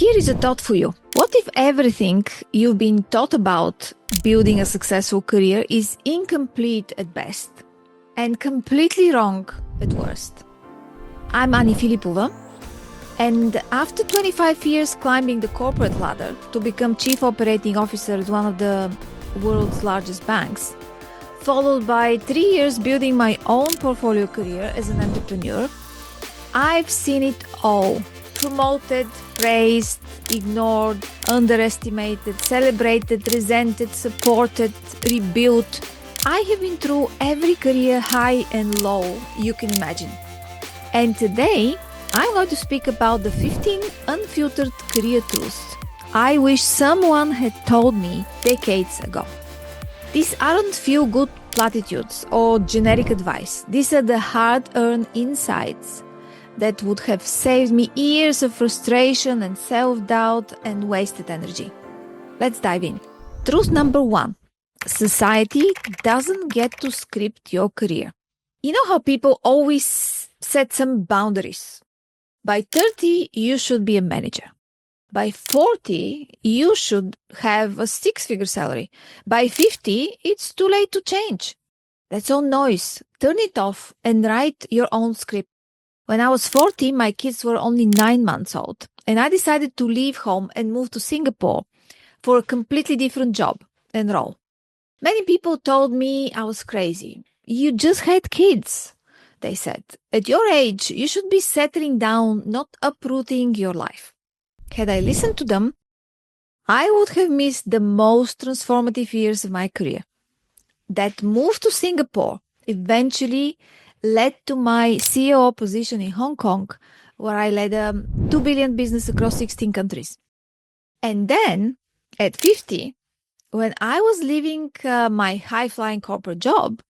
Here is a thought for you. What if everything you've been taught about building a successful career is incomplete at best and completely wrong at worst? I'm Ani Filipova, and after 25 years climbing the corporate ladder to become Chief Operating Officer at one of the world's largest banks, followed by 3 years building my own portfolio career as an entrepreneur, I've seen it all. Promoted, praised, ignored, underestimated, celebrated, resented, supported, rebuilt. I have been through every career high and low you can imagine. And today, I'm going to speak about the 15 unfiltered career truths I wish someone had told me decades ago. These aren't feel-good platitudes or generic advice. These are the hard-earned insights that would have saved me years of frustration and self-doubt and wasted energy. Let's dive in. Truth number 1. Society doesn't get to script your career. You know how people always set some boundaries? By 30, you should be a manager. By 40, you should have a 6-figure salary. By 50, it's too late to change. That's all noise. Turn it off and write your own script. When I was 40, my kids were only 9 months old, and I decided to leave home and move to Singapore for a completely different job and role. Many people told me I was crazy. You just had kids, they said. At your age, you should be settling down, not uprooting your life. Had I listened to them, I would have missed the most transformative years of my career. That move to Singapore eventually led to my CEO position in Hong Kong, where I led a $2 billion business across 16 countries. And then, at 50, when I was leaving my high-flying corporate job,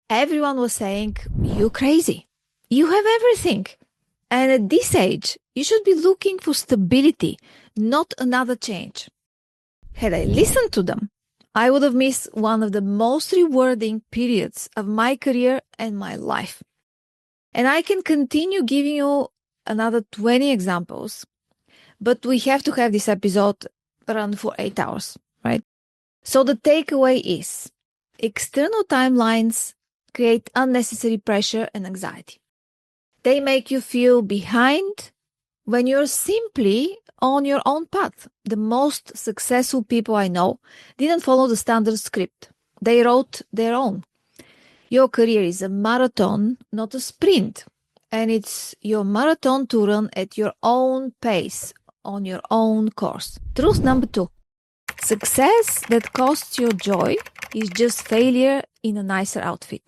everyone was saying, "You're crazy. You have everything. And at this age, you should be looking for stability, not another change." Had I listened to them, I would have missed one of the most rewarding periods of my career and my life. And I can continue giving you another 20 examples, but we have to have this episode run for 8 hours, right? So the takeaway is, external timelines create unnecessary pressure and anxiety. They make you feel behind when you're simply on your own path. The most successful people I know didn't follow the standard script. They wrote their own. Your career is a marathon, not a sprint. And it's your marathon to run at your own pace, on your own course. Truth number 2. Success that costs you joy is just failure in a nicer outfit.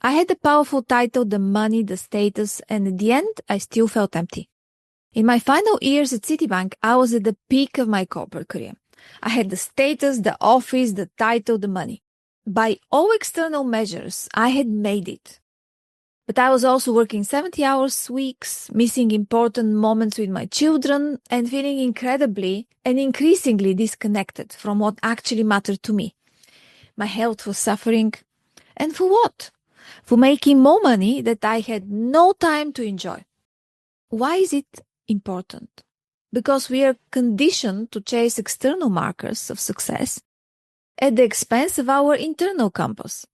I had the powerful title, the money, the status, and at the end, I still felt empty. In my final years at Citibank, I was at the peak of my corporate career. I had the status, the office, the title, the money. By all external measures, I had made it. But I was also working 70 hours weeks, missing important moments with my children, and feeling incredibly and increasingly disconnected from what actually mattered to me. My health was suffering. And for what? For making more money that I had no time to enjoy. Why is it important? Because we are conditioned to chase external markers of success at the expense of our internal compass.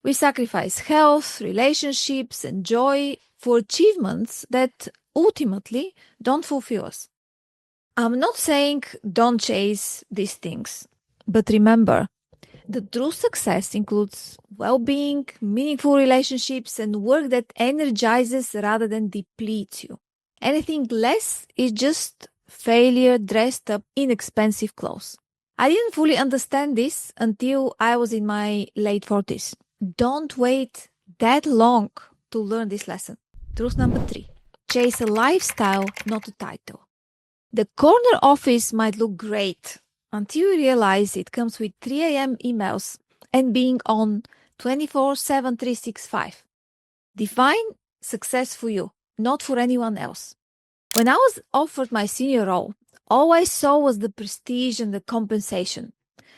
We sacrifice health, relationships, and joy for achievements that ultimately don't fulfill us. I'm not saying don't chase these things, but remember, the true success includes well-being, meaningful relationships, and work that energizes rather than depletes you. Anything less is just failure dressed up in expensive clothes. I didn't fully understand this until I was in my late 40s. Don't wait that long to learn this lesson. Truth number 3. Chase a lifestyle, not a title. The corner office might look great until you realize it comes with 3 a.m. emails and being on 24/7, 365. Define success for you, not for anyone else. When I was offered my senior role, all I saw was the prestige and the compensation.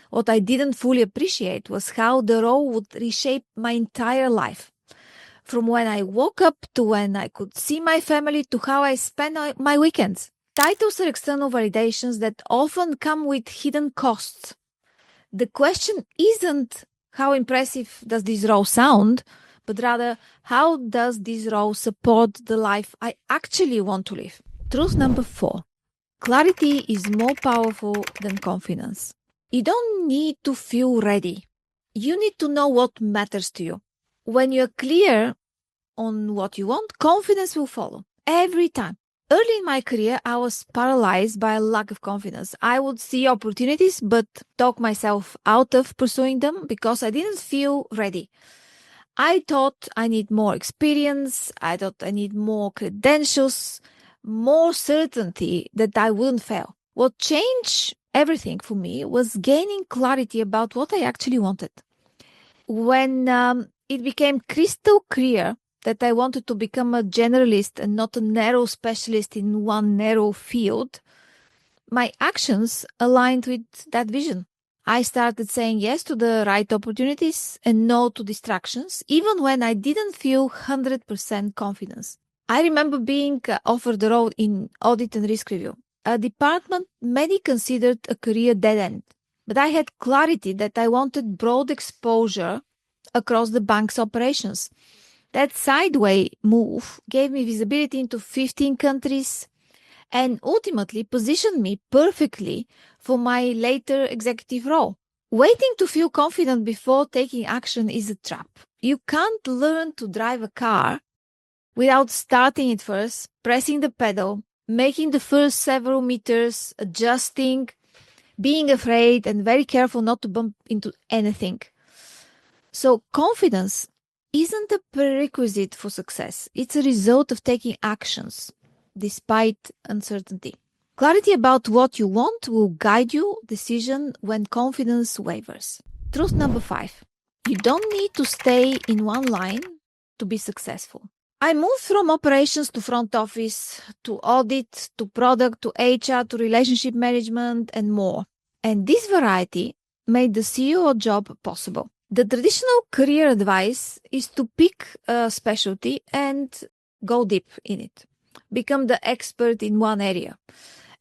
What I didn't fully appreciate was how the role would reshape my entire life. From when I woke up to when I could see my family to how I spend my weekends. Titles are external validations that often come with hidden costs. The question isn't how impressive does this role sound, but rather how does this role support the life I actually want to live? Truth number 4. Clarity is more powerful than confidence. You don't need to feel ready. You need to know what matters to you. When you're clear on what you want, confidence will follow every time. Early in my career, I was paralyzed by a lack of confidence. I would see opportunities, but talk myself out of pursuing them because I didn't feel ready. I thought I need more experience. I thought I need more credentials, more certainty that I wouldn't fail. What changed everything for me was gaining clarity about what I actually wanted. When it became crystal clear that I wanted to become a generalist and not a narrow specialist in one narrow field, my actions aligned with that vision. I started saying yes to the right opportunities and no to distractions, even when I didn't feel 100% confidence. I remember being offered a role in audit and risk review, a department many considered a career dead end. But I had clarity that I wanted broad exposure across the bank's operations. That sideway move gave me visibility into 15 countries and ultimately positioned me perfectly for my later executive role. Waiting to feel confident before taking action is a trap. You can't learn to drive a car without starting it first, pressing the pedal, making the first several meters, adjusting, being afraid, and very careful not to bump into anything. So confidence isn't a prerequisite for success. It's a result of taking actions despite uncertainty. Clarity about what you want will guide your decision when confidence wavers. Truth number 5. You don't need to stay in one line to be successful. I moved from operations to front office, to audit, to product, to HR, to relationship management, and more. And this variety made the CEO job possible. The traditional career advice is to pick a specialty and go deep in it. Become the expert in one area.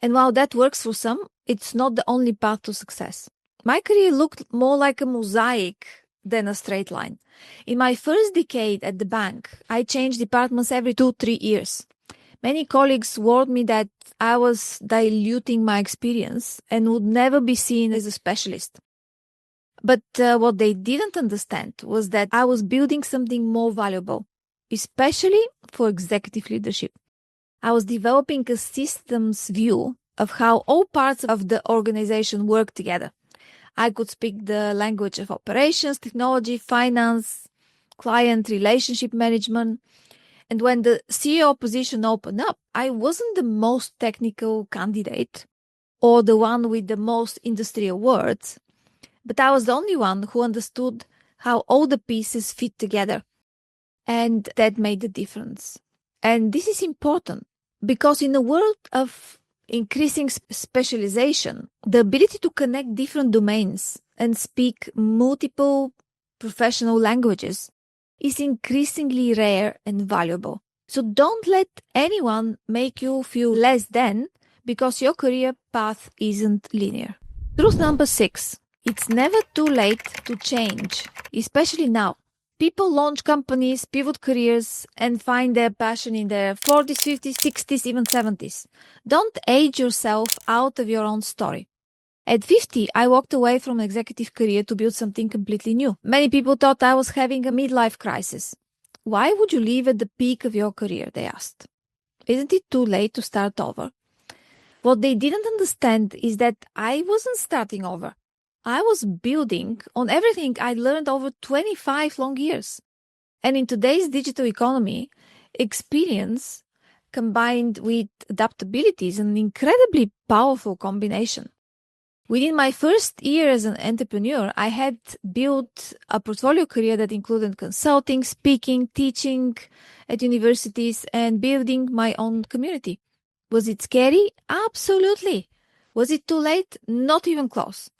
And while that works for some, it's not the only path to success. My career looked more like a mosaic than a straight line. In my first decade at the bank, I changed departments every 2-3 years. Many colleagues warned me that I was diluting my experience and would never be seen as a specialist. But what they didn't understand was that I was building something more valuable, especially for executive leadership. I was developing a systems view of how all parts of the organization work together. I could speak the language of operations, technology, finance, client relationship management. And when the CEO position opened up, I wasn't the most technical candidate or the one with the most industry awards, but I was the only one who understood how all the pieces fit together. And that made the difference. And this is important because in a world of increasing specialization, the ability to connect different domains and speak multiple professional languages is increasingly rare and valuable. So don't let anyone make you feel less than because your career path isn't linear. Truth number 6. It's never too late to change, especially now. People launch companies, pivot careers, and find their passion in their 40s, 50s, 60s, even 70s. Don't age yourself out of your own story. At 50, I walked away from an executive career to build something completely new. Many people thought I was having a midlife crisis. Why would you leave at the peak of your career, they asked. Isn't it too late to start over? What they didn't understand is that I wasn't starting over. I was building on everything I learned over 25 long years. And in today's digital economy, experience combined with adaptability is an incredibly powerful combination. Within my first year as an entrepreneur, I had built a portfolio career that included consulting, speaking, teaching at universities, and building my own community. Was it scary? Absolutely. Was it too late? Not even close.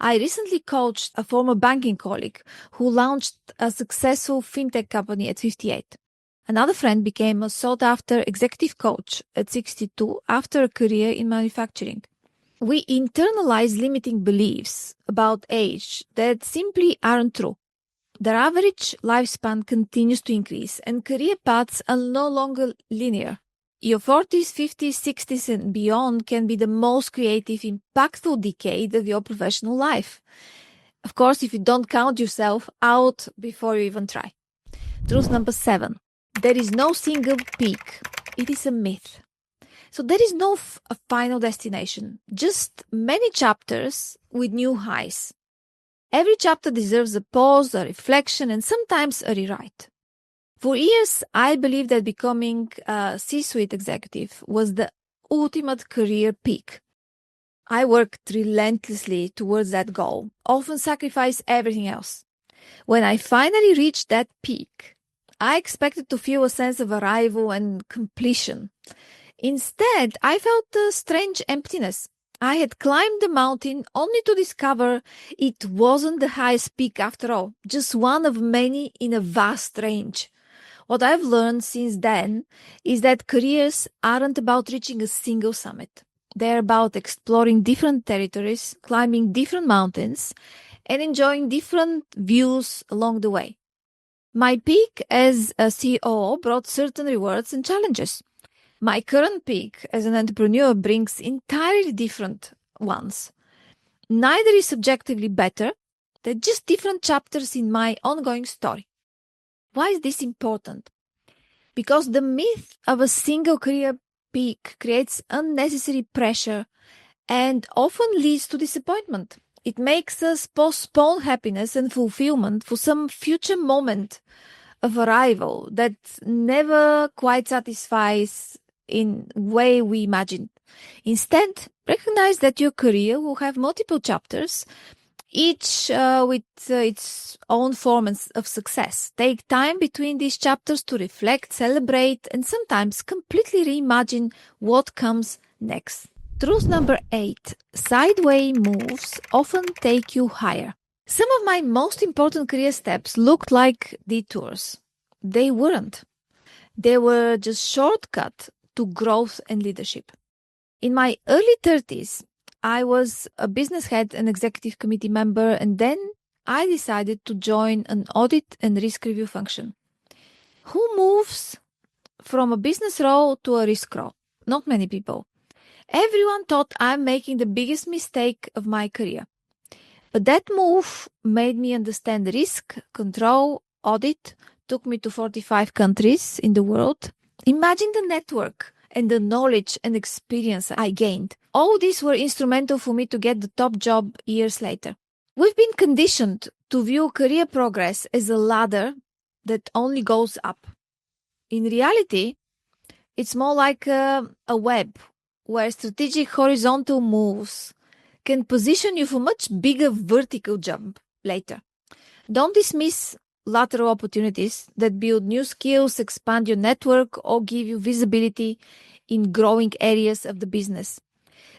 I recently coached a former banking colleague who launched a successful fintech company at 58. Another friend became a sought-after executive coach at 62 after a career in manufacturing. We internalize limiting beliefs about age that simply aren't true. Their average lifespan continues to increase, and career paths are no longer linear. Your 40s, 50s, 60s, and beyond can be the most creative, impactful decade of your professional life. Of course, if you don't count yourself out before you even try. Truth number 7. There is no single peak. It is a myth. So there is no a final destination, just many chapters with new highs. Every chapter deserves a pause, a reflection, and sometimes a rewrite. For years, I believed that becoming a C-suite executive was the ultimate career peak. I worked relentlessly towards that goal, often sacrificed everything else. When I finally reached that peak, I expected to feel a sense of arrival and completion. Instead, I felt a strange emptiness. I had climbed the mountain only to discover it wasn't the highest peak after all, just one of many in a vast range. What I've learned since then is that careers aren't about reaching a single summit. They're about exploring different territories, climbing different mountains, and enjoying different views along the way. My peak as a CEO brought certain rewards and challenges. My current peak as an entrepreneur brings entirely different ones. Neither is subjectively better. They're just different chapters in my ongoing story. Why is this important? Because the myth of a single career peak creates unnecessary pressure and often leads to disappointment. It makes us postpone happiness and fulfillment for some future moment of arrival that never quite satisfies in way we imagined. Instead, recognize that your career will have multiple chapters, each with its own forms of success. Take time between these chapters to reflect, celebrate, and sometimes completely reimagine what comes next. Truth number 8. Sideways moves often take you higher. Some of my most important career steps looked like detours. They weren't. They were just shortcuts to growth and leadership. In my early 30s, I was a business head and executive committee member, and then I decided to join an audit and risk review function. Who moves from a business role to a risk role? Not many people. Everyone thought I'm making the biggest mistake of my career. But that move made me understand risk, control, audit, took me to 45 countries in the world. Imagine the network and the knowledge and experience I gained. All these were instrumental for me to get the top job years later. We've been conditioned to view career progress as a ladder that only goes up. In reality, it's more like a web where strategic horizontal moves can position you for much bigger vertical jump later. Don't dismiss lateral opportunities that build new skills, expand your network, or give you visibility in growing areas of the business.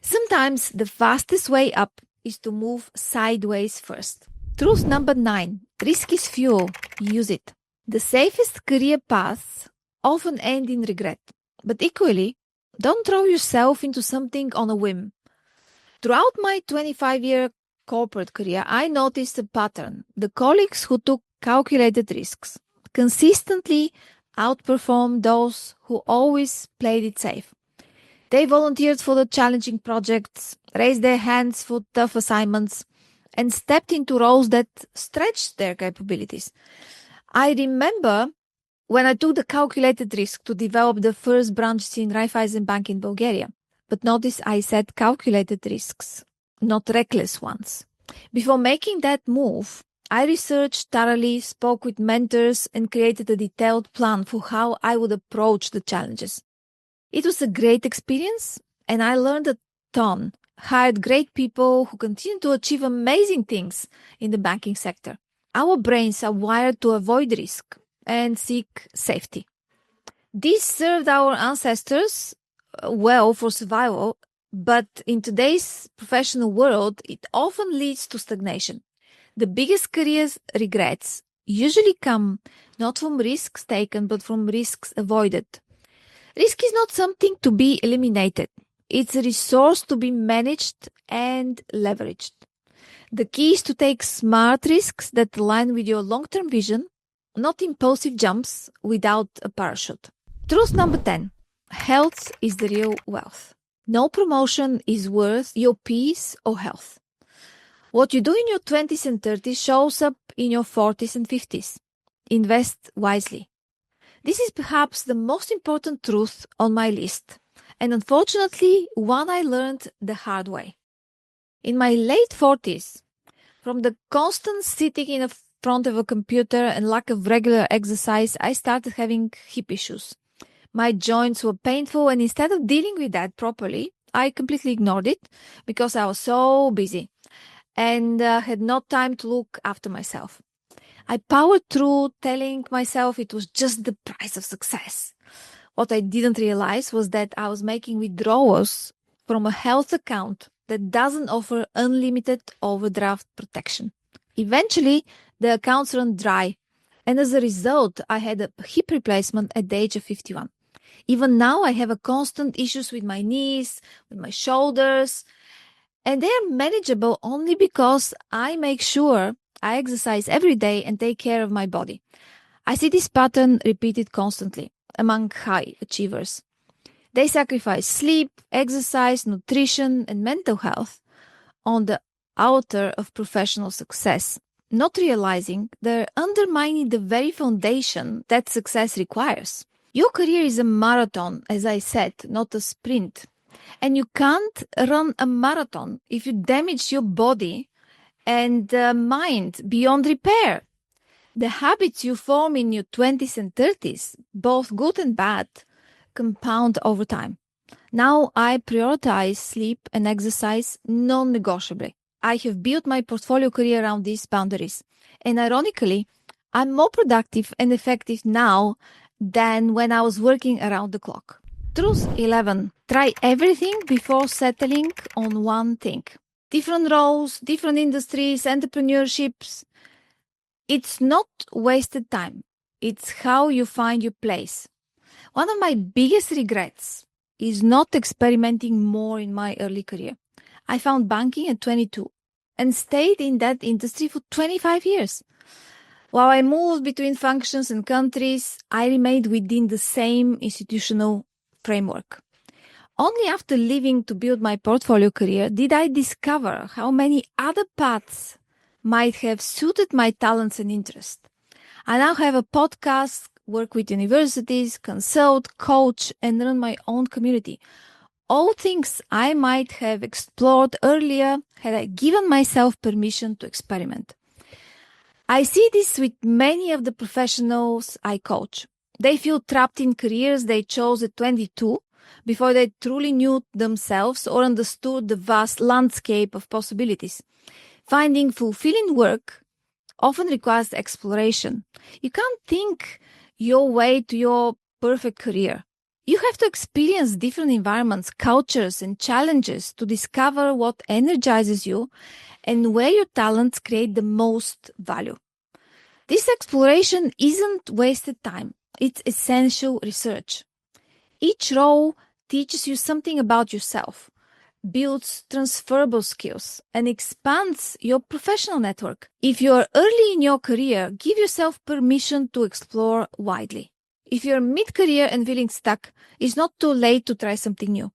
Sometimes the fastest way up is to move sideways first. Truth number 9. Risk is fuel. Use it. The safest career paths often end in regret. But equally, don't throw yourself into something on a whim. Throughout my 25-year corporate career, I noticed a pattern. The colleagues who took calculated risks consistently outperformed those who always played it safe. They volunteered for the challenging projects, raised their hands for tough assignments, and stepped into roles that stretched their capabilities. I remember when I took the calculated risk to develop the first branch in Raiffeisen Bank in Bulgaria. But notice I said calculated risks, not reckless ones. Before making that move, I researched thoroughly, spoke with mentors, and created a detailed plan for how I would approach the challenges. It was a great experience, and I learned a ton, hired great people who continue to achieve amazing things in the banking sector. Our brains are wired to avoid risk and seek safety. This served our ancestors well for survival, but in today's professional world, it often leads to stagnation. The biggest career regrets usually come not from risks taken, but from risks avoided. Risk is not something to be eliminated. It's a resource to be managed and leveraged. The key is to take smart risks that align with your long-term vision, not impulsive jumps without a parachute. Truth number 10. Health is the real wealth. No promotion is worth your peace or health. What you do in your 20s and 30s shows up in your 40s and 50s. Invest wisely. This is perhaps the most important truth on my list, and unfortunately, one I learned the hard way. In my late 40s, from the constant sitting in front of a computer and lack of regular exercise, I started having hip issues. My joints were painful, and instead of dealing with that properly, I completely ignored it because I was so busy and had no time to look after myself. I powered through, telling myself it was just the price of success. What I didn't realize was that I was making withdrawals from a health account that doesn't offer unlimited overdraft protection. Eventually, the accounts ran dry, and as a result, I had a hip replacement at the age of 51. Even now, I have a constant issues with my knees, with my shoulders, and they are manageable only because I make sure I exercise every day and take care of my body. I see this pattern repeated constantly among high achievers. They sacrifice sleep, exercise, nutrition, and mental health on the altar of professional success, not realizing they're undermining the very foundation that success requires. Your career is a marathon, as I said, not a sprint. And you can't run a marathon if you damage your body and mind beyond repair. The habits you form in your 20s and 30s, both good and bad, compound over time. Now I prioritize sleep and exercise non-negotiably. I have built my portfolio career around these boundaries. And ironically, I'm more productive and effective now than when I was working around the clock. Truth 11. Try everything before settling on one thing. Different roles, different industries, entrepreneurships. It's not wasted time. It's how you find your place. One of my biggest regrets is not experimenting more in my early career. I found banking at 22 and stayed in that industry for 25 years. While I moved between functions and countries, I remained within the same institutional framework. Only after leaving to build my portfolio career did I discover how many other paths might have suited my talents and interests. I now have a podcast, work with universities, consult, coach, and run my own community. All things I might have explored earlier had I given myself permission to experiment. I see this with many of the professionals I coach. They feel trapped in careers they chose at 22 before they truly knew themselves or understood the vast landscape of possibilities. Finding fulfilling work often requires exploration. You can't think your way to your perfect career. You have to experience different environments, cultures, and challenges to discover what energizes you and where your talents create the most value. This exploration isn't wasted time. It's essential research. Each role teaches you something about yourself, builds transferable skills, and expands your professional network. If you are early in your career, give yourself permission to explore widely. If you're mid-career and feeling stuck, it's not too late to try something new.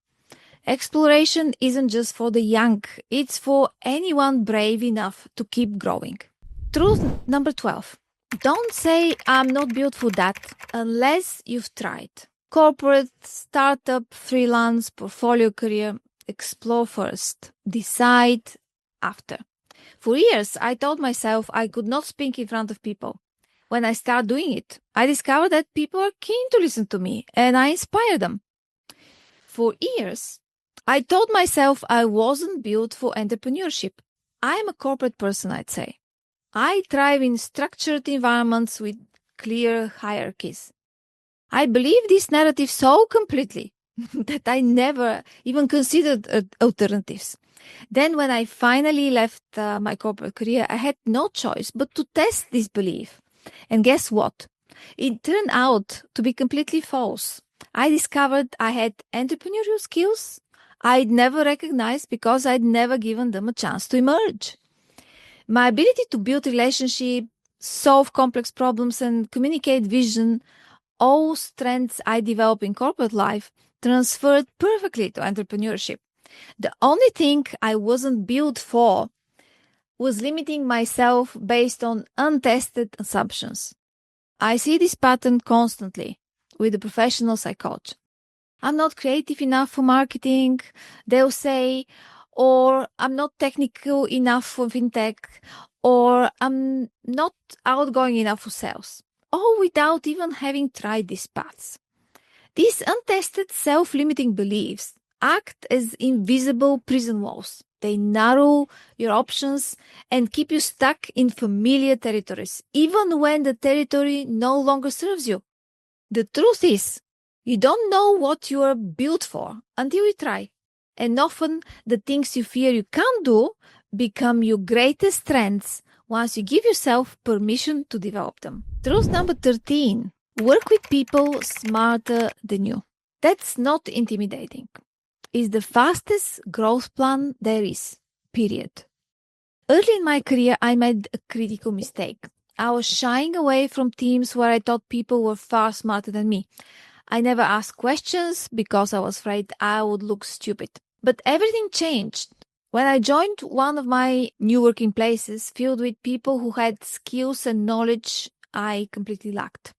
Exploration isn't just for the young, it's for anyone brave enough to keep growing. Truth number 12. Don't say I'm not built for that unless you've tried. Corporate, startup, freelance, portfolio career, explore first. Decide after. For years, I told myself I could not speak in front of people. When I started doing it, I discovered that people are keen to listen to me and I inspire them. For years, I told myself I wasn't built for entrepreneurship. I'm a corporate person, I'd say. I thrive in structured environments with clear hierarchies. I believe this narrative so completely that I never even considered alternatives. Then when I finally left my corporate career, I had no choice but to test this belief. And guess what? It turned out to be completely false. I discovered I had entrepreneurial skills I'd never recognized because I'd never given them a chance to emerge. My ability to build relationships, solve complex problems, and communicate vision, all strengths I developed in corporate life, transferred perfectly to entrepreneurship. The only thing I wasn't built for was limiting myself based on untested assumptions. I see this pattern constantly with the professional psychology. I'm not creative enough for marketing, they'll say, or I'm not technical enough for fintech, or I'm not outgoing enough for sales, all without even having tried these paths. These untested self-limiting beliefs act as invisible prison walls. They narrow your options and keep you stuck in familiar territories, even when the territory no longer serves you. The truth is, you don't know what you are built for until you try. And often the things you fear you can't do become your greatest strengths once you give yourself permission to develop them. Truth number 13. Work with people smarter than you. That's not intimidating. It's the fastest growth plan there is, period. Early in my career, I made a critical mistake. I was shying away from teams where I thought people were far smarter than me. I never asked questions because I was afraid I would look stupid. But everything changed when I joined one of my new working places filled with people who had skills and knowledge I completely lacked.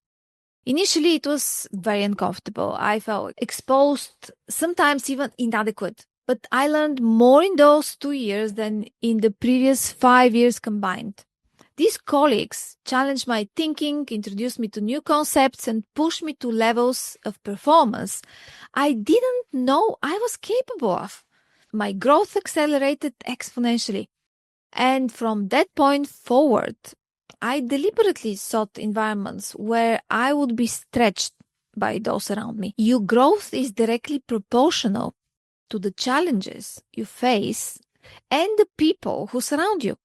Initially, it was very uncomfortable. I felt exposed, sometimes even inadequate. But I learned more in those 2 years than in the previous 5 years combined. These colleagues challenged my thinking, introduced me to new concepts, and pushed me to levels of performance I didn't know I was capable of. My growth accelerated exponentially. And from that point forward, I deliberately sought environments where I would be stretched by those around me. Your growth is directly proportional to the challenges you face and the people who surround you.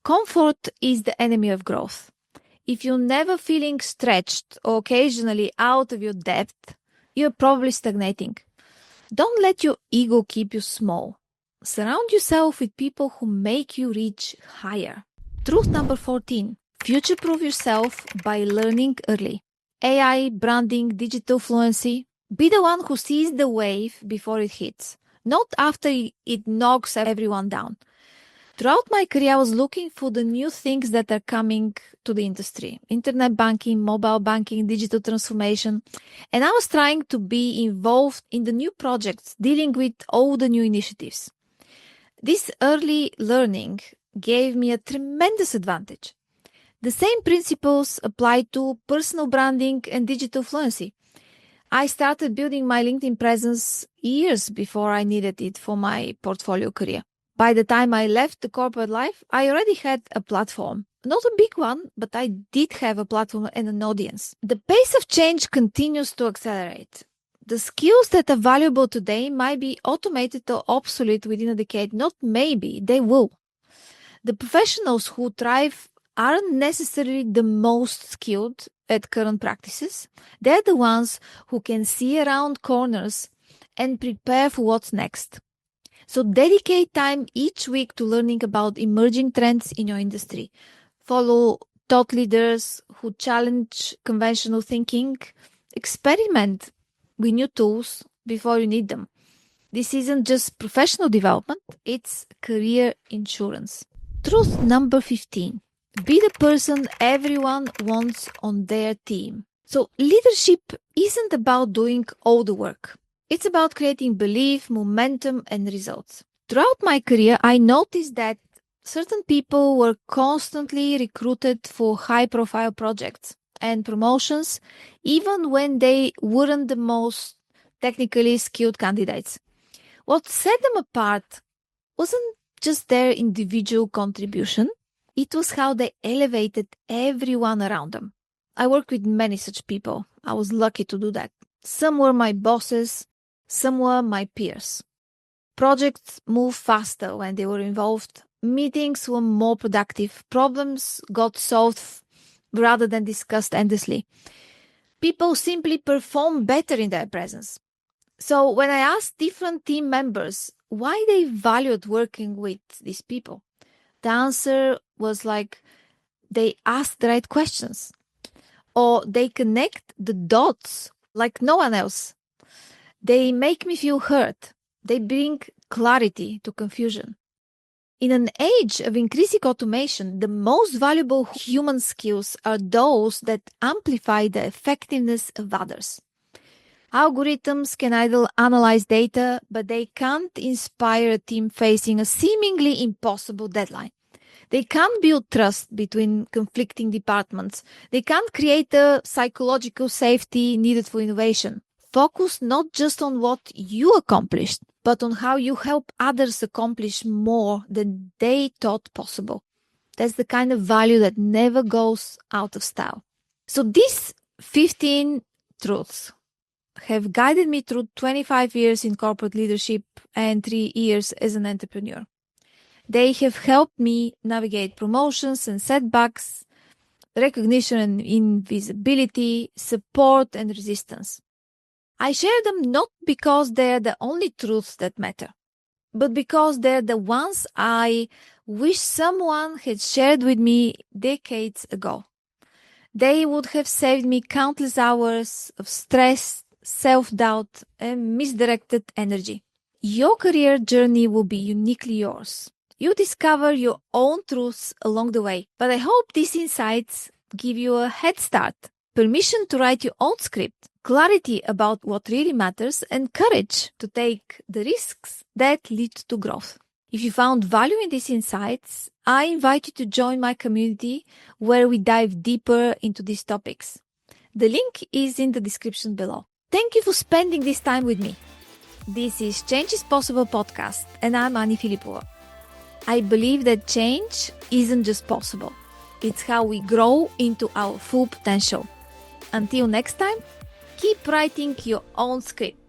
Comfort is the enemy of growth. If you're never feeling stretched or occasionally out of your depth, you're probably stagnating. Don't let your ego keep you small. Surround yourself with people who make you reach higher. Truth number 14. Future-proof yourself by learning early. AI, branding, digital fluency. Be the one who sees the wave before it hits, not after it knocks everyone down. Throughout my career, I was looking for the new things that are coming to the industry. Internet banking, mobile banking, digital transformation. And I was trying to be involved in the new projects, dealing with all the new initiatives. This early learning gave me a tremendous advantage. The same principles apply to personal branding and digital fluency. I started building my LinkedIn presence years before I needed it for my portfolio career. By the time I left the corporate life, I already had a platform. Not a big one, but I did have a platform and an audience. The pace of change continues to accelerate. The skills that are valuable today might be automated or obsolete within a decade. Not maybe, they will. The professionals who thrive aren't necessarily the most skilled at current practices. They're the ones who can see around corners and prepare for what's next. So dedicate time each week to learning about emerging trends in your industry. Follow thought leaders who challenge conventional thinking. Experiment with new tools before you need them. This isn't just professional development, it's career insurance. Truth number 15. Be the person everyone wants on their team. So leadership isn't about doing all the work. It's about creating belief, momentum, and results. Throughout my career, I noticed that certain people were constantly recruited for high-profile projects and promotions, even when they weren't the most technically skilled candidates. What set them apart wasn't just their individual contribution, it was how they elevated everyone around them. I worked with many such people. I was lucky to do that. Some were my bosses, some were my peers. Projects moved faster when they were involved. Meetings were more productive. Problems got solved rather than discussed endlessly. People simply perform better in their presence. So when I asked different team members why they valued working with these people, the answer was like they ask the right questions, or they connect the dots like no one else. They make me feel heard. They bring clarity to confusion. In an age of increasing automation, the most valuable human skills are those that amplify the effectiveness of others. Algorithms can either analyze data, but they can't inspire a team facing a seemingly impossible deadline. They can't build trust between conflicting departments. They can't create the psychological safety needed for innovation. Focus not just on what you accomplished, but on how you help others accomplish more than they thought possible. That's the kind of value that never goes out of style. So these 15 truths have guided me through 25 years in corporate leadership and 3 years as an entrepreneur. They have helped me navigate promotions and setbacks, recognition and invisibility, support and resistance. I share them not because they're the only truths that matter, but because they're the ones I wish someone had shared with me decades ago. They would have saved me countless hours of stress, self-doubt, and misdirected energy. Your career journey will be uniquely yours. You discover your own truths along the way, but I hope these insights give you a head start, permission to write your own script, clarity about what really matters, and courage to take the risks that lead to growth. If you found value in these insights, I invite you to join my community where we dive deeper into these topics. The link is in the description below. Thank you for spending this time with me. This is Change is Possible podcast, and I'm Ani Filipova. I believe that change isn't just possible. It's how we grow into our full potential. Until next time, keep writing your own script.